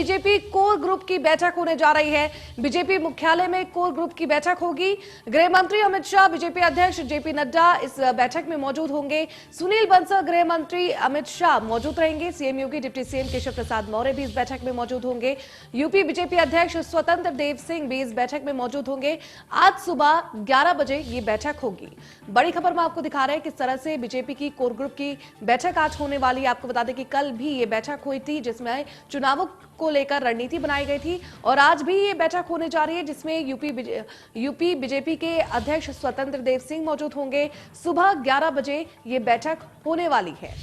BJP core group की बैठक होने जा रही है। बीजेपी मुख्यालय में कोर ग्रुप की बैठक होगी। गृह मंत्री अमित शाह, बीजेपी अध्यक्ष जेपी नड्डा इस बैठक में मौजूद होंगे। सुनील बंसल, गृह मंत्री अमित शाह मौजूद रहेंगे। सीएम योगी, डिप्टी सीएम केशव प्रसाद मौर्य भी इस बैठक में मौजूद होंगे। यूपी बीजेपी अध्यक्ष स्वतंत्र देव सिंह भी इस बैठक में मौजूद होंगे। आज सुबह 11 बजे ये बैठक होगी। बड़ी खबर में आपको दिखा रहे हैं किस तरह से बीजेपी की कोर ग्रुप की बैठक आज होने वाली है। आपको बता दें कि कल भी ये बैठक हुई थी जिसमें चुनावों को लेकर रणनीति बनाई गई थी और आज भी ये बैठक होने जा रही है जिसमें यूपी बीजेपी के अध्यक्ष स्वतंत्र देव सिंह मौजूद होंगे। सुबह 11 बजे ये बैठक होने वाली है।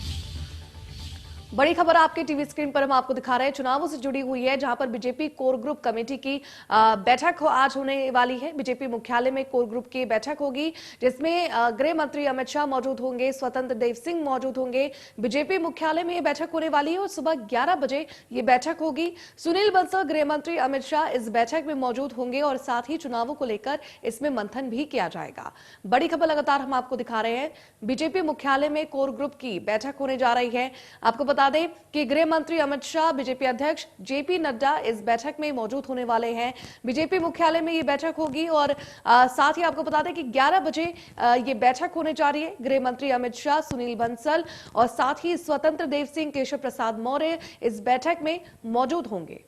बड़ी खबर आपके टीवी स्क्रीन पर हम आपको दिखा रहे हैं, चुनावों से जुड़ी हुई है, जहां पर बीजेपी कोर ग्रुप कमेटी की बैठक आज होने वाली है। बीजेपी मुख्यालय में कोर ग्रुप की बैठक होगी जिसमें गृह मंत्री अमित शाह मौजूद होंगे, स्वतंत्र देव सिंह मौजूद होंगे। बीजेपी मुख्यालय में यह बैठक होने वाली है और सुबह 11 बजे ये बैठक होगी। सुनील बंसल, गृह मंत्री अमित शाह इस बैठक में मौजूद होंगे और साथ ही चुनावों को लेकर इसमें मंथन भी किया जाएगा। बड़ी खबर लगातार हम आपको दिखा रहे हैं, बीजेपी मुख्यालय में कोर ग्रुप की बैठक होने जा रही है। आपको बता दें कि गृह मंत्री अमित शाह, बीजेपी अध्यक्ष जेपी नड्डा इस बैठक में मौजूद होने वाले हैं। बीजेपी मुख्यालय में ये बैठक होगी और साथ ही आपको बता दें कि 11 बजे ये बैठक होने जा रही है। गृह मंत्री अमित शाह, सुनील बंसल और साथ ही स्वतंत्र देव सिंह, केशव प्रसाद मौर्य इस बैठक में मौजूद होंगे।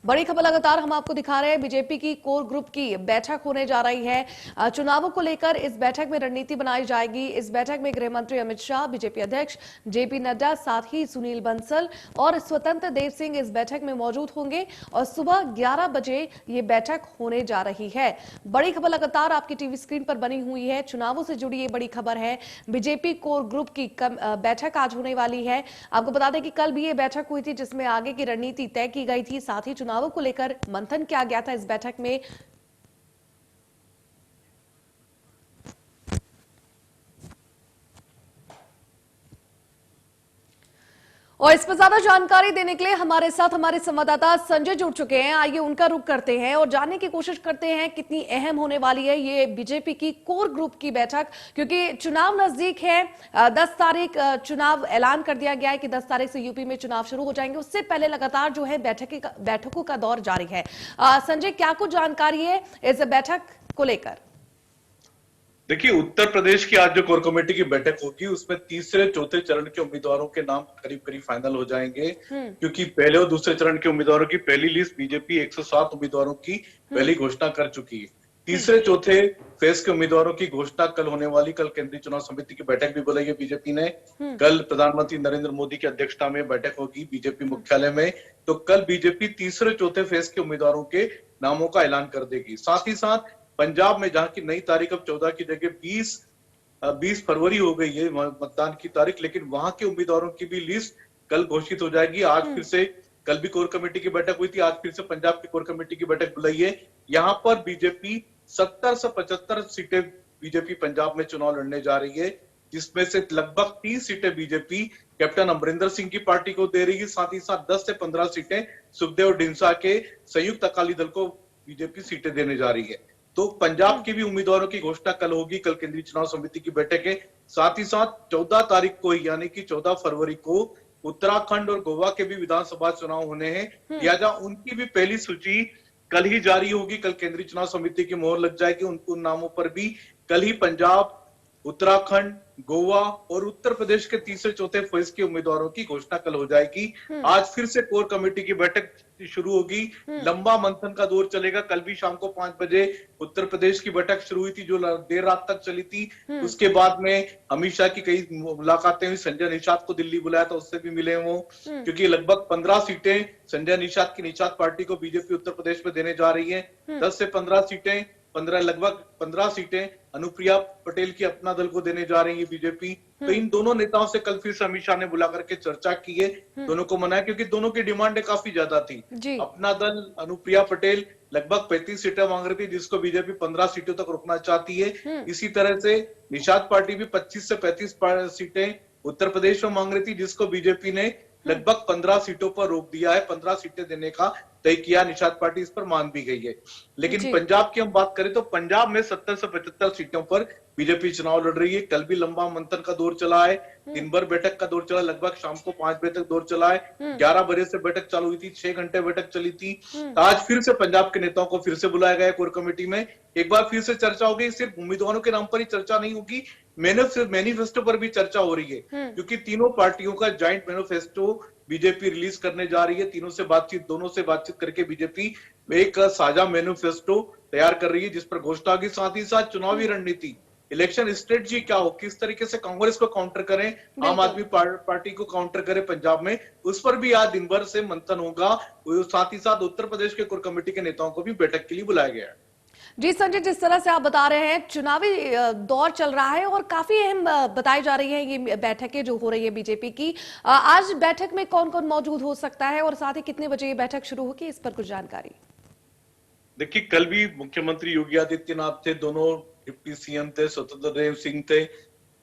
बड़ी खबर लगातार हम आपको दिखा रहे हैं, बीजेपी की कोर ग्रुप की बैठक होने जा रही है। चुनावों को लेकर इस बैठक में रणनीति बनाई जाएगी। इस बैठक में गृह मंत्री अमित शाह, बीजेपी अध्यक्ष जेपी नड्डा, साथ ही सुनील बंसल और स्वतंत्र देव सिंह इस बैठक में मौजूद होंगे और सुबह 11 बजे ये बैठक होने जा रही है। बड़ी खबर लगातार आपकी टीवी स्क्रीन पर बनी हुई है, चुनावों से जुड़ी ये बड़ी खबर है। बीजेपी कोर ग्रुप की बैठक आज होने वाली है। आपको बता दें कि कल भी ये बैठक हुई थी जिसमें आगे की रणनीति तय की गई थी, साथ ही चुनावों को लेकर मंथन किया गया था इस बैठक में। और इस पर ज्यादा जानकारी देने के लिए हमारे साथ हमारे संवाददाता संजय जुड़ चुके हैं। आइए उनका रुख करते हैं और जानने की कोशिश करते हैं कितनी अहम होने वाली है ये बीजेपी की कोर ग्रुप की बैठक, क्योंकि चुनाव नजदीक है। 10 तारीख चुनाव ऐलान कर दिया गया है कि 10 तारीख से यूपी में चुनाव शुरू हो जाएंगे। उससे पहले लगातार जो है बैठकों का दौर जारी है। संजय, क्या कुछ जानकारी है इस बैठक को लेकर? देखिए, उत्तर प्रदेश की आज जो कोर कमेटी की बैठक होगी उसमें तीसरे चौथे चरण के उम्मीदवारों के नाम करीब करीब फाइनल हो जाएंगे, क्योंकि पहले और दूसरे चरण के उम्मीदवारों की पहली लिस्ट बीजेपी 107 उम्मीदवारों की पहली घोषणा कर चुकी है। तीसरे चौथे फेज के उम्मीदवारों की घोषणा कल होने वाली। कल केंद्रीय चुनाव समिति की बैठक भी बुलाई है बीजेपी ने। कल प्रधानमंत्री नरेंद्र मोदी की अध्यक्षता में बैठक होगी बीजेपी मुख्यालय में। तो कल बीजेपी तीसरे चौथे फेज के उम्मीदवारों के नामों का ऐलान कर देगी। साथ ही साथ पंजाब में, जहां की नई तारीख अब 14 की जगह 20 फरवरी हो गई है मतदान की तारीख, लेकिन वहां के उम्मीदवारों की भी लिस्ट कल घोषित हो जाएगी। आज फिर से, कल भी कोर कमेटी की बैठक हुई थी, आज फिर से पंजाब की कोर कमेटी की बैठक बुलाई है। यहाँ पर बीजेपी 70 से 75 सीटें बीजेपी पंजाब में चुनाव लड़ने जा रही है, जिसमें से लगभग 30 सीटें बीजेपी कैप्टन अमरिंदर सिंह की पार्टी को दे रही है। साथ ही साथ 10 से 15 सीटें सुखदेव ढींसा के संयुक्त अकाली दल को बीजेपी सीटें देने जा रही है। तो पंजाब के भी उम्मीदवारों की घोषणा कल होगी। कल केंद्रीय चुनाव समिति की बैठक है। साथ ही साथ 14 तारीख को, यानी कि 14 फरवरी को उत्तराखंड और गोवा के भी विधानसभा चुनाव होने हैं। लिहाजा उनकी भी पहली सूची कल ही जारी होगी। कल केंद्रीय चुनाव समिति की मोहर लग जाएगी उन नामों पर भी। कल ही पंजाब, उत्तराखंड, गोवा और उत्तर प्रदेश के तीसरे चौथे फेज के उम्मीदवारों की घोषणा कल हो जाएगी। आज फिर से कोर कमेटी की बैठक शुरू होगी। लंबा मंथन का दौर चलेगा। कल भी शाम को 5 बजे उत्तर प्रदेश की बैठक शुरू हुई थी जो देर रात तक चली थी। उसके बाद में अमित शाह की कई मुलाकातें हुई। संजय निषाद को दिल्ली बुलाया था, उससे भी मिले वो, क्योंकि लगभग 15 सीटें संजय निषाद की निषाद पार्टी को बीजेपी उत्तर प्रदेश में देने जा रही है। 10 से 15 सीटें, लगभग 15 सीटें अनुप्रिया पटेल की अपना दल को देने जा रही है बीजेपी। तो इन दोनों नेताओं से कल फिर से अमित शाह ने बुला करके चर्चा की है, दोनों को मनाया, क्योंकि दोनों की डिमांडें काफी ज्यादा थी। अपना दल अनुप्रिया पटेल लगभग 35 सीटें मांग रही थी, जिसको बीजेपी 15 सीटों तक रोकना चाहती है। इसी तरह से निषाद पार्टी भी 25 से 35 सीटें उत्तर प्रदेश में मांग रही थी, जिसको बीजेपी ने लगभग 15 सीटों पर रोक दिया है। 15 सीटें देने का तय किया। निषाद पार्टी इस पर मान भी गई है। लेकिन पंजाब की हम बात करें तो पंजाब में 70 से 75 सीटों पर बीजेपी चुनाव लड़ रही है। कल भी लंबा मंथन का दौर चला है, दिन भर बैठक का दौर चला, लगभग शाम को 5 बजे तक दौर चला है। 11 बजे से बैठक चालू हुई थी, 6 घंटे बैठक चली थी। आज फिर से पंजाब के नेताओं को फिर से बुलाया गया कोर कमेटी में, एक बार फिर से चर्चा होगी। सिर्फ उम्मीदवारों के नाम पर ही चर्चा नहीं होगी, मैनिफेस्टो पर भी चर्चा हो रही है, क्योंकि तीनों पार्टियों का ज्वाइंट मैनिफेस्टो बीजेपी रिलीज करने जा रही है। दोनों से बातचीत करके बीजेपी एक साझा मैनिफेस्टो तैयार कर रही है, जिस पर घोषणा होगी। साथ ही साथ चुनावी रणनीति, इलेक्शन स्ट्रेटजी क्या हो, किस तरीके से कांग्रेस को काउंटर करें, आम आदमी पार्टी को काउंटर करें पंजाब में, उस पर भी आज दिन भर से मंथन होगा। साथ ही साथ उत्तर प्रदेश के कोर कमेटी के नेताओं को भी बैठक के लिए बुलाया गया है। जी संजय, जिस तरह से आप बता रहे हैं चुनावी दौर चल रहा है और काफी अहम बताई जा रही है ये बैठकें जो हो रही है बीजेपी की। आज बैठक में कौन कौन मौजूद हो सकता है और साथ ही कितने बजे ये बैठक शुरू होगी, इस पर कुछ जानकारी। देखिए, कल भी मुख्यमंत्री योगी आदित्यनाथ थे, दोनों डिप्टी सीएम थे, स्वतंत्र देव सिंह थे,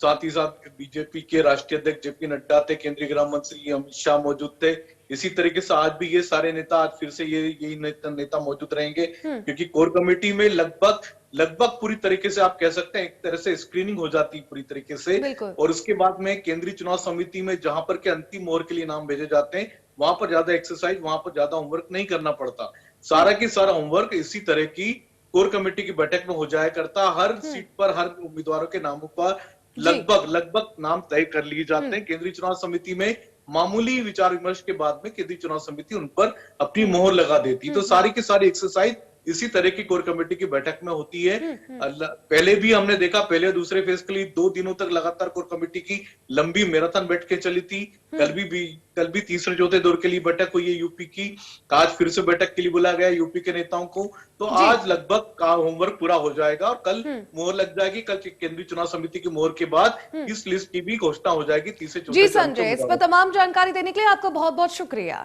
साथ ही साथ बीजेपी के राष्ट्रीय अध्यक्ष जेपी नड्डा थे, केंद्रीय गृह मंत्री अमित शाह मौजूद थे। इसी तरीके से आज भी ये सारे नेता, आज फिर से यही नेता मौजूद रहेंगे, क्योंकि कोर कमेटी में लगभग पूरी तरीके से आप कह सकते हैं एक तरह से स्क्रीनिंग हो जाती है पूरी तरीके से। और उसके बाद में केंद्रीय चुनाव समिति में जहां पर के अंतिम मोहर के लिए नाम भेजे जाते हैं, वहां पर ज्यादा एक्सरसाइज, वहां पर ज्यादा होमवर्क नहीं करना पड़ता। सारा की सारा होमवर्क इसी तरह की कोर कमेटी की बैठक में हो जाया करता। हर सीट पर, हर उम्मीदवारों के नामों पर लगभग नाम तय कर लिए जाते हैं। केंद्रीय चुनाव समिति में मामूली विचार विमर्श के बाद में केंद्रीय चुनाव समिति उन पर अपनी मोहर लगा देती। तो सारी की सारी एक्सरसाइज इसी तरह की कोर कमेटी की बैठक में होती है। पहले भी हमने देखा, पहले दूसरे फेज के लिए 2 दिनों तक लगातार कोर कमेटी की लंबी मैराथन बैठकें चली थी। कल भी तीसरे चौथे दौर के लिए बैठक हुई है यूपी की। आज फिर से बैठक के लिए बुलाया गया यूपी के नेताओं को। तो आज लगभग का होमवर्क पूरा हो जाएगा और कल मोहर लग जाएगी। कल केंद्रीय चुनाव समिति की मोहर के बाद इस लिस्ट की भी घोषणा हो जाएगी तीसरे चौथे। जी संजय, इस पर तमाम जानकारी देने के लिए आपका बहुत बहुत शुक्रिया।